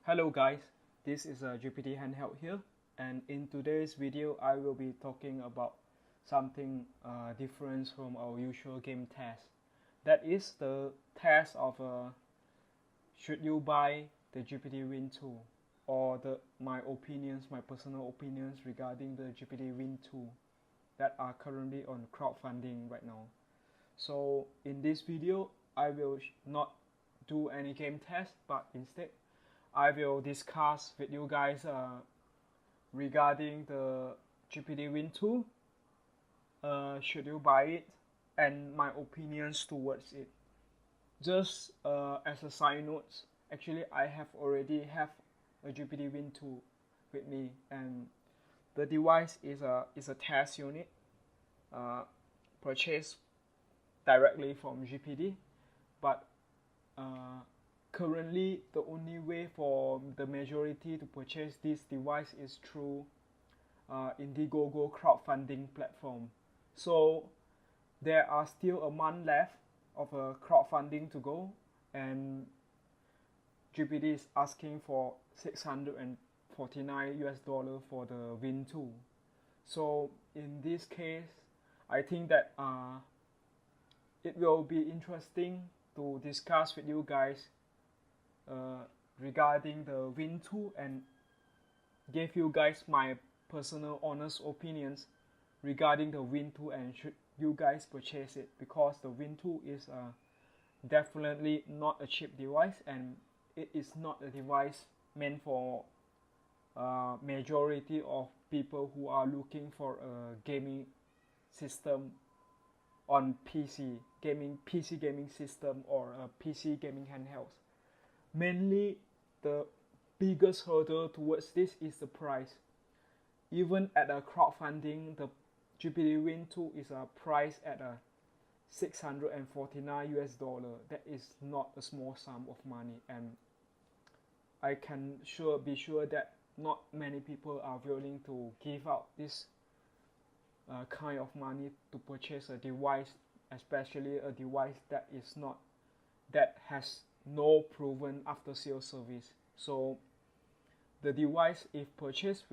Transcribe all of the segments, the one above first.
Hello guys, this is GPD Handheld here, and in today's video I will be talking about something different from our usual game test. That is the test of should you buy the GPD Win tool, or my personal opinions regarding the GPD Win tool that are currently on crowdfunding right now. So in this video I will not do any game test, but instead I will discuss with you guys regarding the GPD Win tool, should you buy it, and my opinions towards it. Just as a side note, actually I have already have a GPD Win tool with me, and the device is a test unit purchased directly from GPD, but currently the only way for the majority to purchase this device is through Indiegogo crowdfunding platform. So there are still a month left of a crowdfunding to go, and GPD is asking for $649 for the Win tool. So in this case, I think that it will be interesting to discuss with you guys regarding the Win tool and give you guys my personal honest opinions regarding the Win tool and should you guys purchase it, because the Win tool is definitely not a cheap device, and it is not a device meant for majority of people who are looking for a gaming system on PC gaming system, or a PC gaming handhelds. Mainly the biggest hurdle towards this is the price. Even at a crowdfunding, the GPD Win 2 is priced at a $649. That is not a small sum of money, and I can be sure that not many people are willing to give out this kind of money to purchase a device, especially a device that has no proven after sales service. So the device, if purchased,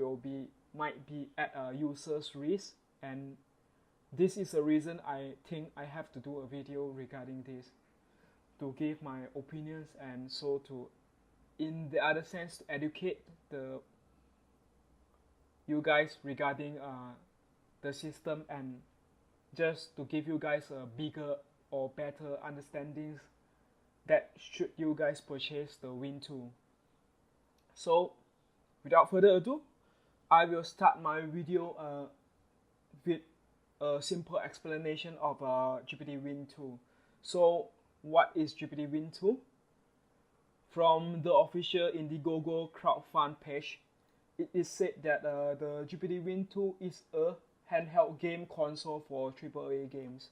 might be at a user's risk, and this is a reason I think I have to do a video regarding this, to give my opinions, and so to, in the other sense, to educate you guys regarding the system, and just to give you guys a bigger or better understandings that should you guys purchase the Win tool. So without further ado, I will start my video with a simple explanation of GPD Win tool. So what is GPD Win tool? From the official Indiegogo crowdfund page, it is said that the GPD Win tool is a handheld game console for AAA games,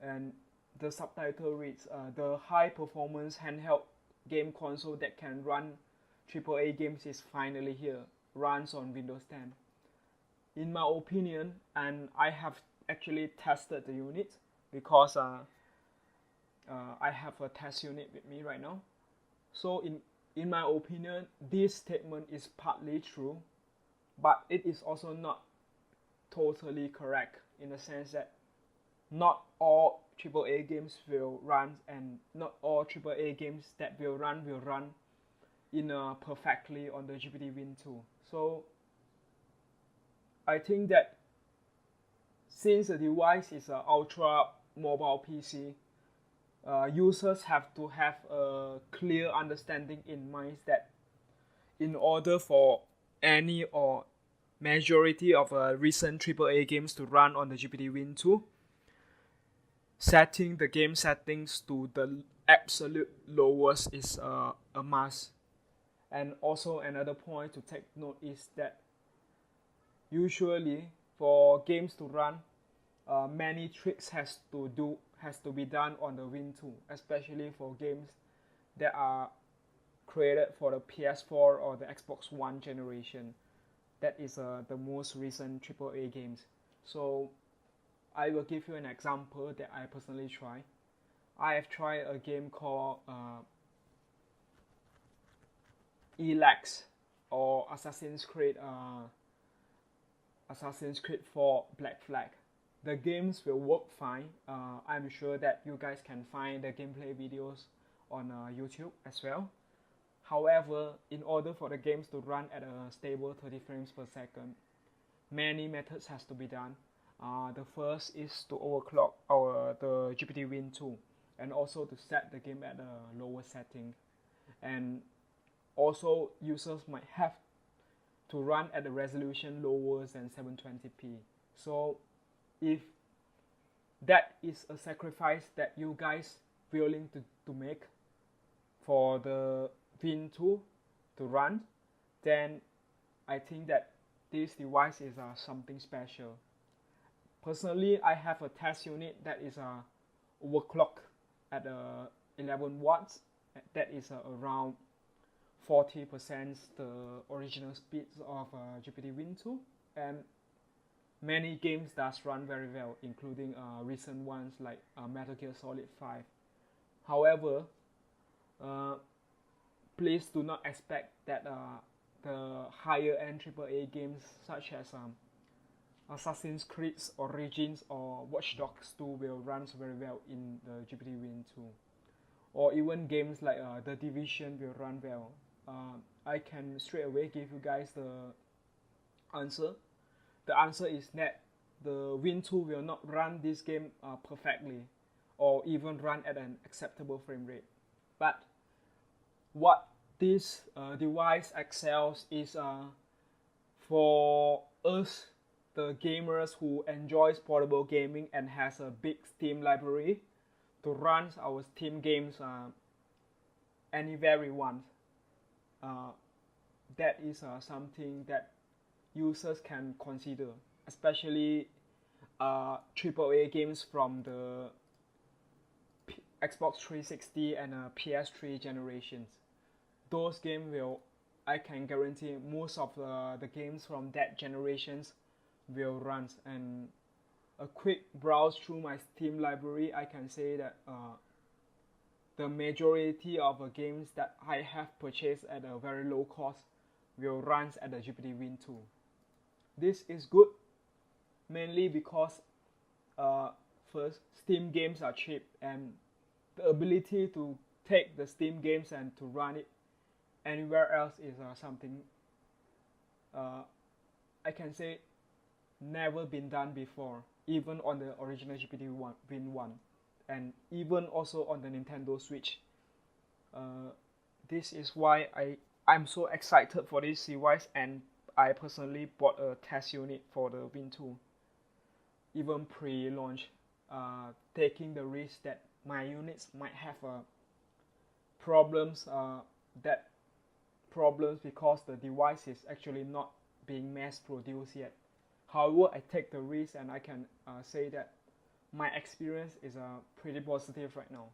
and the subtitle reads, the high performance handheld game console that can run AAA games is finally here, runs on Windows 10. In my opinion, and I have actually tested the unit, because I have a test unit with me right now. So in my opinion, this statement is partly true, but it is also not totally correct, in the sense that not all AAA games will run, and not all AAA games that will run in perfectly on the GPD Win tool. So I think that since the device is an ultra mobile PC, users have to have a clear understanding in mind that in order for any or majority of recent AAA games to run on the GPD Win tool, setting the game settings to the absolute lowest is a must. And also another point to take note is that usually for games to run, many tricks has to be done on the Win tool, especially for games that are created for the PS4 or the Xbox One generation. That is the most recent AAA games. So I will give you an example that I personally try. I have tried a game called Elex or Assassin's Creed 4 Black Flag. The games will work fine. I'm sure that you guys can find the gameplay videos on YouTube as well. However, in order for the games to run at a stable 30 frames per second, many methods has to be done. The first is to overclock the GPD Win 2 and also to set the game at a lower setting. And also users might have to run at a resolution lower than 720p. So if that is a sacrifice that you guys willing to make for the Win 2 to run, then I think that this device is something special. Personally, I have a test unit that is overclocked at 11 watts. That is around 40% the original speeds of GPD Win 2, and many games does run very well, including recent ones like Metal Gear Solid 5. However, please do not expect that the higher end AAA games such as Assassin's Creed Origins or Watch Dogs 2 will run very well in the GPD Win 2. Or even games like The Division will run well. I can straight away give you guys the answer. The answer is that the Win 2 will not run this game perfectly or even run at an acceptable frame rate. But what this device excels is for us, the gamers who enjoys portable gaming and has a big Steam library, to run our Steam games anywhere we want. That is something that users can consider, especially AAA games from the Xbox 360 and PS3 generations. Those games will, I can guarantee most of the games from that generations will run. And a quick browse through my Steam library, I can say that the majority of the games that I have purchased at a very low cost will run at the GPD Win 2. This is good mainly because first, Steam games are cheap, and the ability to take the Steam games and to run it anywhere else is something I can say never been done before, even on the original GPD Win 1 and even also on the Nintendo Switch. This is why I'm so excited for this device, and I personally bought a test unit for the Win 2 even pre-launch, taking the risk that my units might have problems because the device is actually not being mass produced yet. However, I take the risk, and I can say that my experience is pretty positive right now.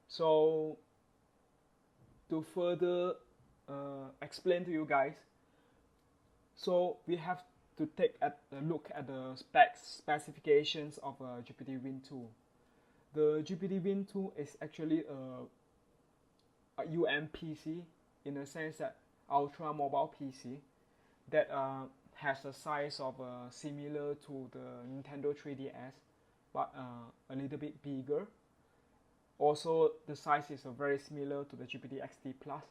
So to further explain to you guys, so we have to take a look at the specifications of GPD Win 2. The GPD Win 2 is actually a UMPC, in a sense that ultra mobile PC that has a size of similar to the Nintendo 3DS, but a little bit bigger. Also, the size is very similar to the GPD XD Plus,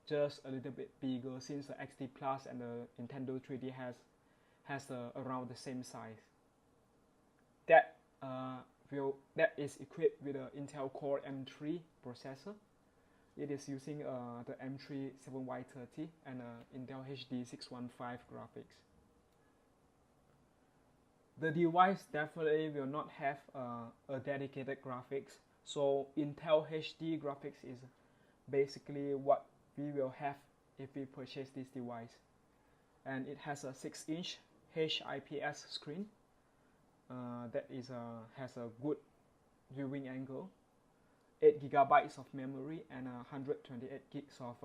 just a little bit bigger, since the XD Plus and the Nintendo 3D has around the same size. That is equipped with an Intel Core M3 processor. It is using the M3 7Y30 and Intel HD 615 graphics. The device definitely will not have a dedicated graphics, so Intel HD graphics is basically what we will have if we purchase this device. And it has a 6-inch HIPS screen that has a good viewing angle, 8 GB of memory, and 128 gigs of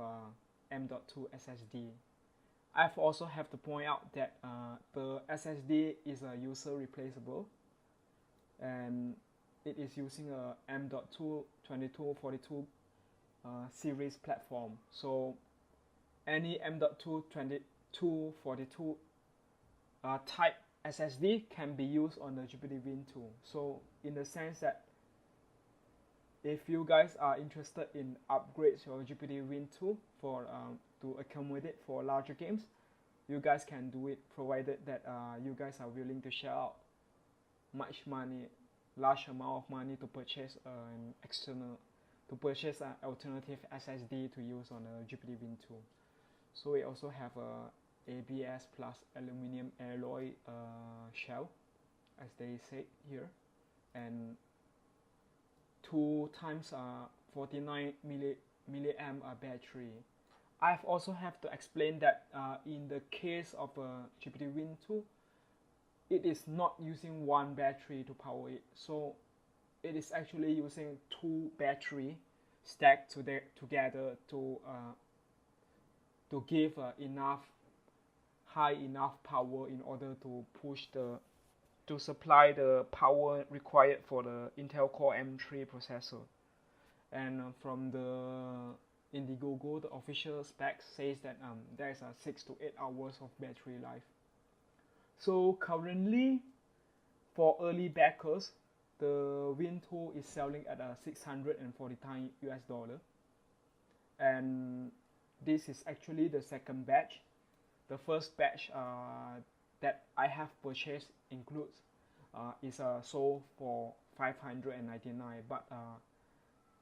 M.2 SSD. I've also have to point out that the SSD is user replaceable, and it is using a M.2 2242 series platform. So any M.2 2242 type SSD can be used on the GPD Win 2. So in the sense that if you guys are interested in upgrades your GPD Win 2 for to accommodate for larger games, you guys can do it, provided that you guys are willing to shell out large amount of money to purchase an alternative SSD to use on a GPD Win 2. So we also have a ABS plus aluminum alloy shell, as they say here, and 2 times 49 milliamp battery. I've also have to explain that in the case of a GPD Win 2, it is not using one battery to power it. So it is actually using 2 battery stacked together to give high enough power in order to supply the power required for the Intel Core M3 processor. And from the Indiegogo, the official specs says that there is a 6 to 8 hours of battery life. So currently, for early backers, the Win 2 is selling at $649 US, and this is actually the second batch. The first batch that I have purchased includes is sold for $599, but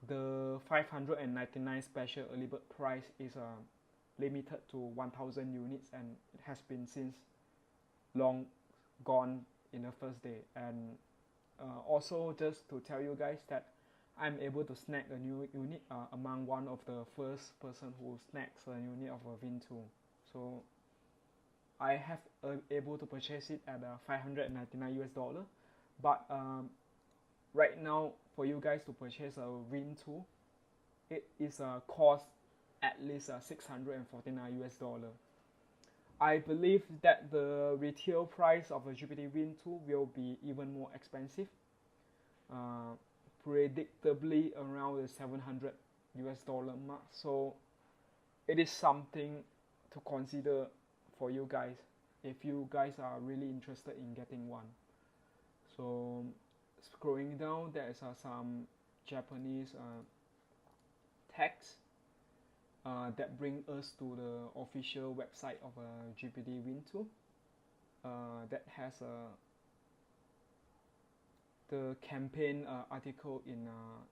the $599 special early bird price is limited to 1,000 units, and it has been since long gone in the first day. And also just to tell you guys that I'm able to snag a new unit among one of the first person who snags a unit of a Win 2. So I have able to purchase it at $599 US, but right now for you guys to purchase a Win 2, it is cost at least $649 US. I believe that the retail price of a GPD Win 2 will be even more expensive, predictably around the $700 US mark. So it is something to consider for you guys if you guys are really interested in getting one. So scrolling down, there is some Japanese text that bring us to the official website of GPD Win 2 that has the campaign article in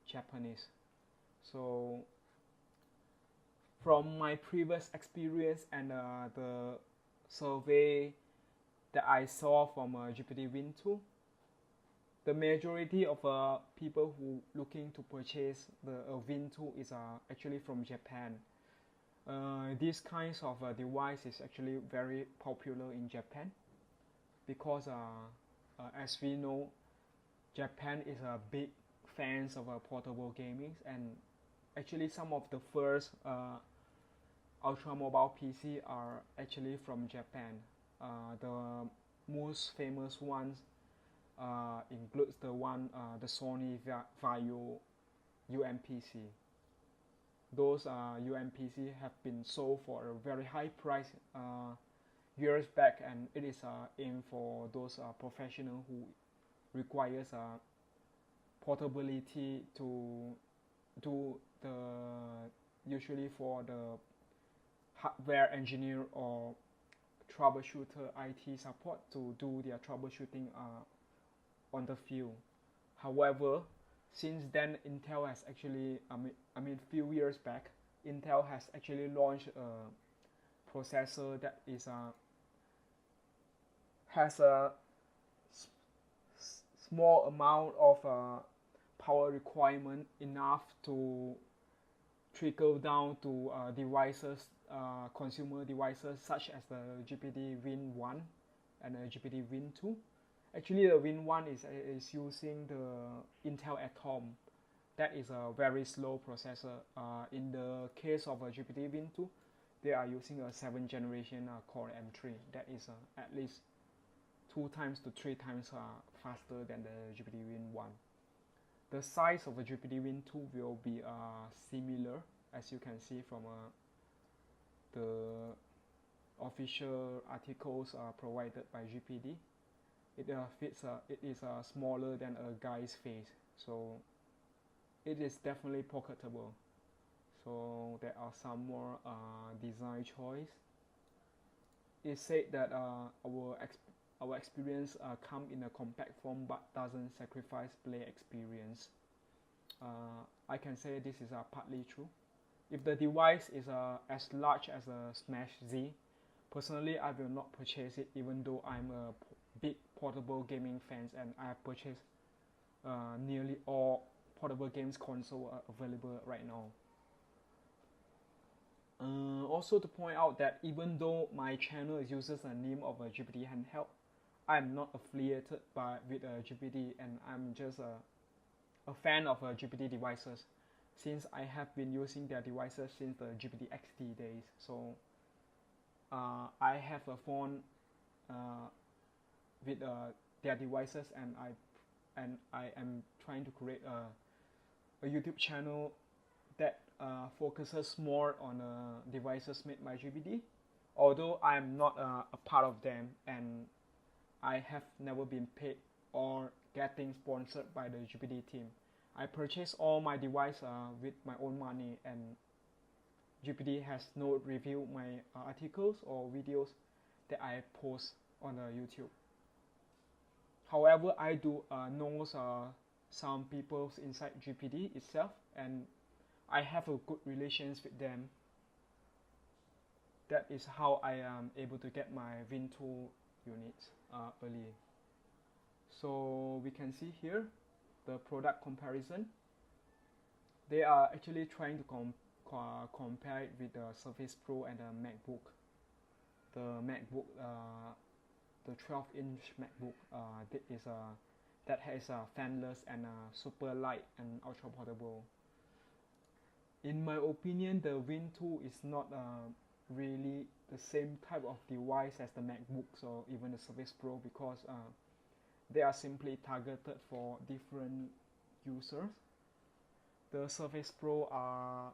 Japanese. So from my previous experience and the survey that I saw from GPD Win 2, the majority of people who looking to purchase the Win 2 is actually from Japan. These kinds of device is actually very popular in Japan because as we know, Japan is a big fans of portable gaming, and actually some of the first ultra mobile PC are actually from Japan. The most famous ones includes the Sony Vaio UMPC. Those UMPC have been sold for a very high price years back, and it is aimed for those professionals who requires portability to do the usually for the hardware engineer or troubleshooter IT support to do their troubleshooting on the field. However, since then, Intel has actually, few years back, Intel has actually launched a processor that is has a small amount of power requirement enough to trickle down to devices, consumer devices such as the GPD Win 1 and the GPD Win 2. Actually, the Win 1 is using the Intel Atom. That is a very slow processor. In the case of a GPD Win 2, they are using a 7th generation Core M3. That is at least 2 times to 3 times faster than the GPD Win 1. The size of a GPD Win 2 will be similar, as you can see from the official articles are provided by GPD. It it is smaller than a guy's face, so it is definitely pocketable. So there are some more design choice. It said that our experience come in a compact form but doesn't sacrifice play experience. I can say this is partly true. If the device is as large as a Smash Z, personally I will not purchase it, even though I'm a big portable gaming fan and I have purchased nearly all portable games console are available right now. Also to point out that even though my channel uses the name of a GPD Handheld, I'm not affiliated with GPD, and I'm just a fan of GPD devices, since I have been using their devices since the GPD XT days. So I have a phone with their devices, and I am trying to create a YouTube channel that focuses more on devices made by GPD. Although I am not a part of them, and I have never been paid or getting sponsored by the GPD team. I purchase all my device with my own money, and GPD has not reviewed my articles or videos that I post on YouTube. However, I do know some people inside GPD itself, and I have a good relations with them. That is how I am able to get my Win 2 units early. So we can see here the product comparison. They are actually trying to compare it with the Surface Pro and the MacBook. The MacBook, the 12-inch MacBook that has fanless and super light and ultra portable. In my opinion, the Win 2 is not really the same type of device as the MacBooks or even the Surface Pro, because they are simply targeted for different users. The Surface Pro are,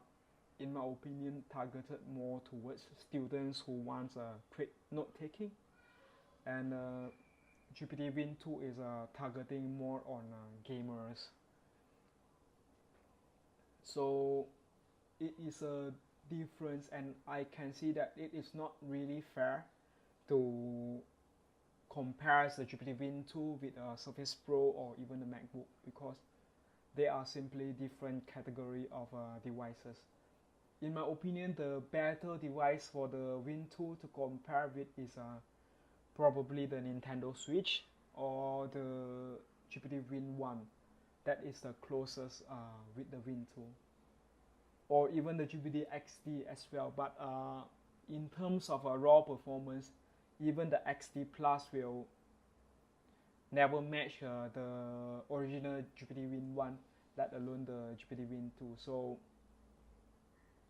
in my opinion, targeted more towards students who want quick note-taking, and GPD Win 2 is targeting more on gamers. So it is a difference, and I can see that it is not really fair to compare the GPD Win 2 with a Surface Pro or even the MacBook, because they are simply different category of devices. In my opinion, the better device for the Win 2 to compare with is probably the Nintendo Switch or the GPD Win 1. That is the closest with the Win 2. Or even the GPD XT as well. But in terms of raw performance, even the XT Plus will never match the original GPD Win 1, let alone the GPD Win 2. So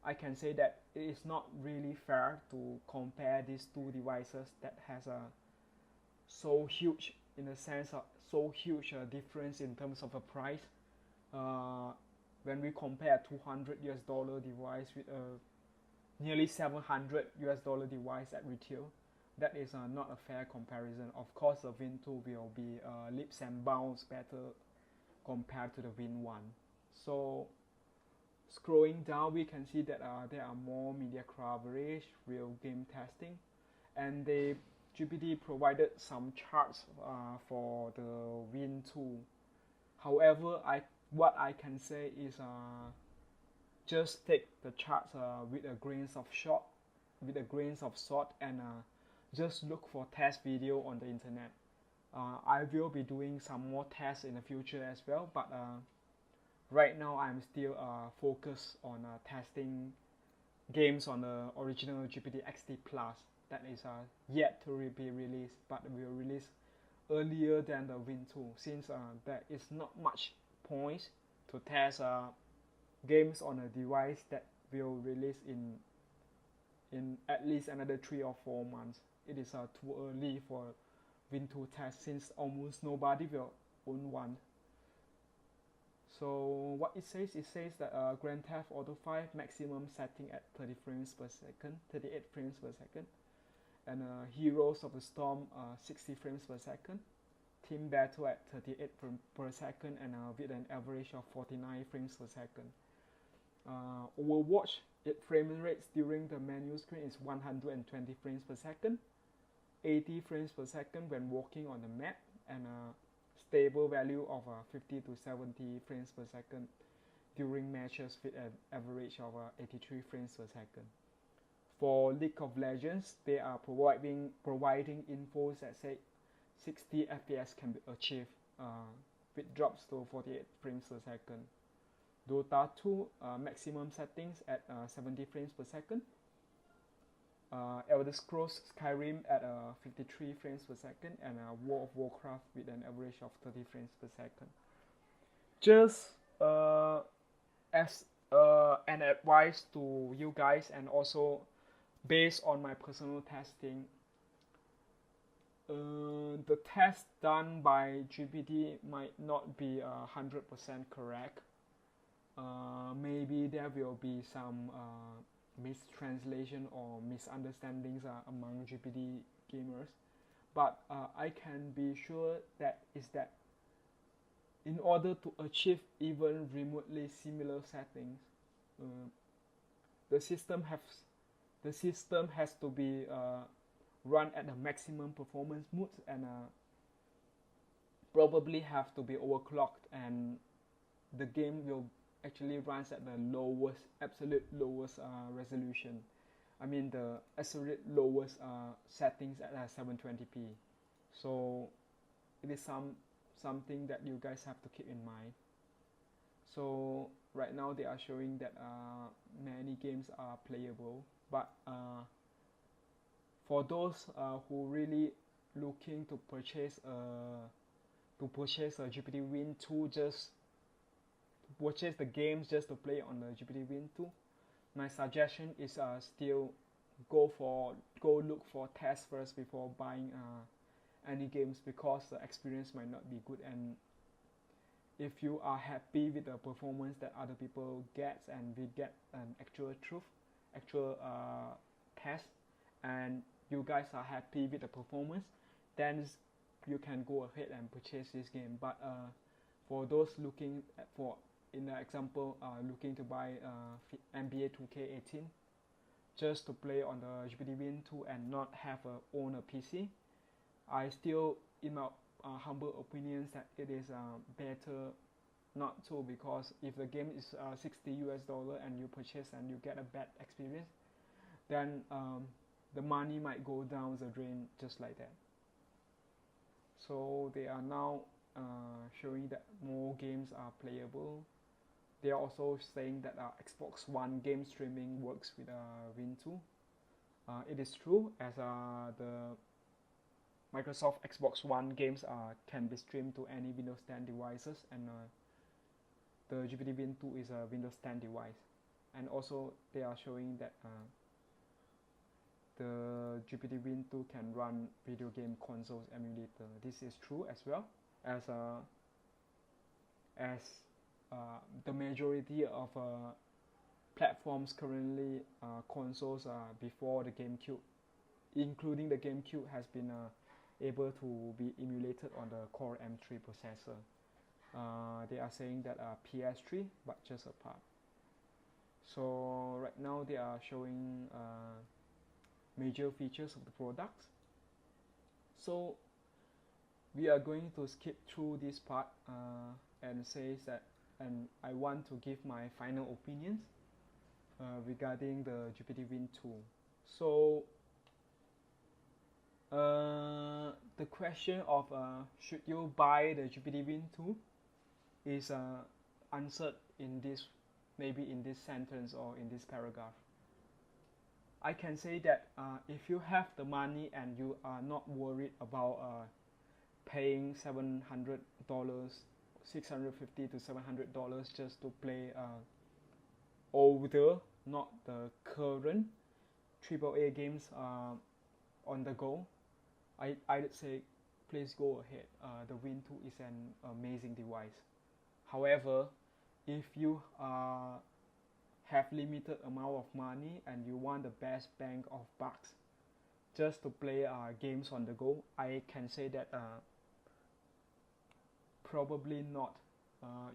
I can say that it is not really fair to compare these two devices that has a so huge, in a sense, so huge difference in terms of a price. When we compare $200 device with a nearly $700 device at retail, that is not a fair comparison. Of course, the Win 2 will be leaps and bounds better compared to the Win 1. So scrolling down, we can see that there are more media coverage, real game testing, and GPD provided some charts for the Win 2. However, what I can say is just take the charts with a grain of salt, and just look for test video on the internet. I will be doing some more tests in the future as well, but right now I'm still focused on testing games on the original GPD XT Plus that is yet to be released, but will release earlier than the Win 2, since there is not much points to test games on a device that will release in at least another 3 or 4 months. It is too early for Win 2 test, since almost nobody will own one. So what it says that Grand Theft Auto 5 maximum setting at 30 frames per second, 38 frames per second, and Heroes of the Storm 60 frames per second, Team Battle at 38 per second, and with an average of 49 frames per second. Overwatch, its frame rates during the menu screen is 120 frames per second, 80 frames per second when walking on the map, and a stable value of 50 to 70 frames per second during matches with an average of 83 frames per second. For League of Legends, they are providing info that say 60 FPS can be achieved with drops to 48 frames per second. Dota 2 maximum settings at 70 frames per second. Elder Scrolls Skyrim at 53 frames per second, and World of Warcraft with an average of 30 frames per second. Just as an advice to you guys, and also based on my personal testing, the test done by GPD might not be 100% correct. Maybe there will be some mistranslation or misunderstandings among GPD gamers, but I can be sure that in order to achieve even remotely similar settings, the system has to be run at the maximum performance mode, and probably have to be overclocked, and the game will actually runs at the absolute lowest resolution. I mean the absolute lowest settings at 720p. So it is something that you guys have to keep in mind. So right now they are showing that many games are playable, but for those who really looking to purchase a GPD Win 2, just purchase the games just to play on the GPD Win 2, my suggestion is still go look for tests first before buying any games, because the experience might not be good, and if you are happy with the performance that other people get, and we get an actual test, and you guys are happy with the performance, then you can go ahead and purchase this game. But for those looking for, in the example, looking to buy NBA 2K18 just to play on the GPD Win 2 and not have own a PC, I still, in my humble opinions, that it is better not to, because if the game is $60 and you purchase and you get a bad experience, then the money might go down the drain just like that. So they are now showing that more games are playable. They are also saying that Xbox One game streaming works with Win 2. It is true, as the Microsoft Xbox One games can be streamed to any Windows 10 devices, and the GPD Win 2 is a Windows 10 device. And also they are showing that the GPD Win 2 can run video game consoles emulator. This is true as well, as the majority of platforms currently consoles before the GameCube, including the GameCube, has been able to be emulated on the Core M3 processor. They are saying that PS3, but just a part. So right now they are showing major features of the products. So we are going to skip through this part and says that, and I want to give my final opinions regarding the GPD Win 2. So the question of should you buy the GPD Win 2 is answered in this, maybe in this sentence or in this paragraph. I can say that if you have the money and you are not worried about paying $700, $650 to $700 just to play older, not the current AAA games on the go, I'd say please go ahead. The Win 2 is an amazing device. However, if you have limited amount of money and you want the best bang of bucks just to play games on the go, I can say that probably not.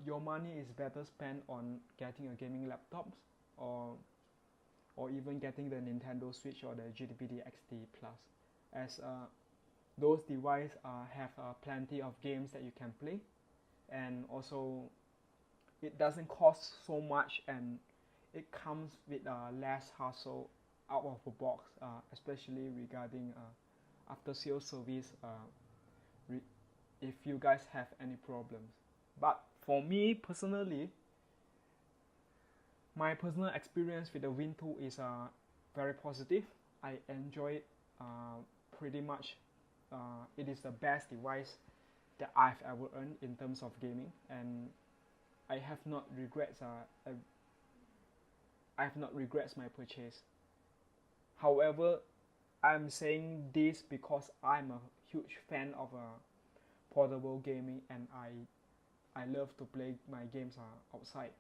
Your money is better spent on getting a gaming laptop or even getting the Nintendo Switch or the GPD XD Plus, as those devices have plenty of games that you can play, and also it doesn't cost so much, and it comes with less hassle out of the box, especially regarding after sales service if you guys have any problems. But for me personally, my personal experience with the Win 2 is very positive. I enjoy it pretty much. It is the best device that I've ever owned in terms of gaming, and I have not regrets. I have not regrets my purchase. However, I'm saying this because I'm a huge fan of portable gaming, and I love to play my games outside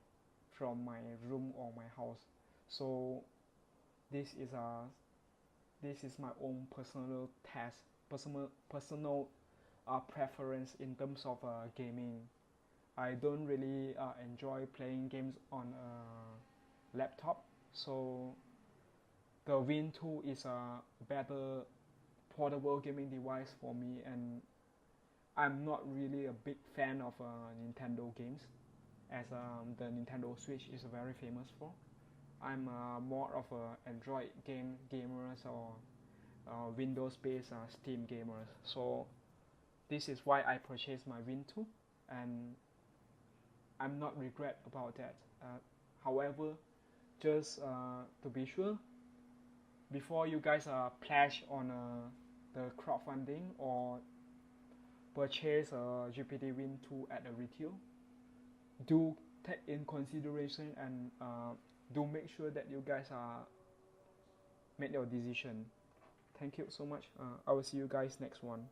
from my room or my house. So this is my own personal taste, personal preference in terms of gaming. I don't really enjoy playing games on a laptop, so the Win 2 is a better portable gaming device for me, and I'm not really a big fan of Nintendo games, as the Nintendo Switch is very famous for. I'm more of a Android gamers or Windows-based Steam gamers. So this is why I purchased my Win 2, and I'm not regret about that. However, just to be sure, before you guys pledge on the crowdfunding or purchase a GPD Win 2 at a retail, do take in consideration and do make sure that you guys make your decision. Thank you so much. I will see you guys next one.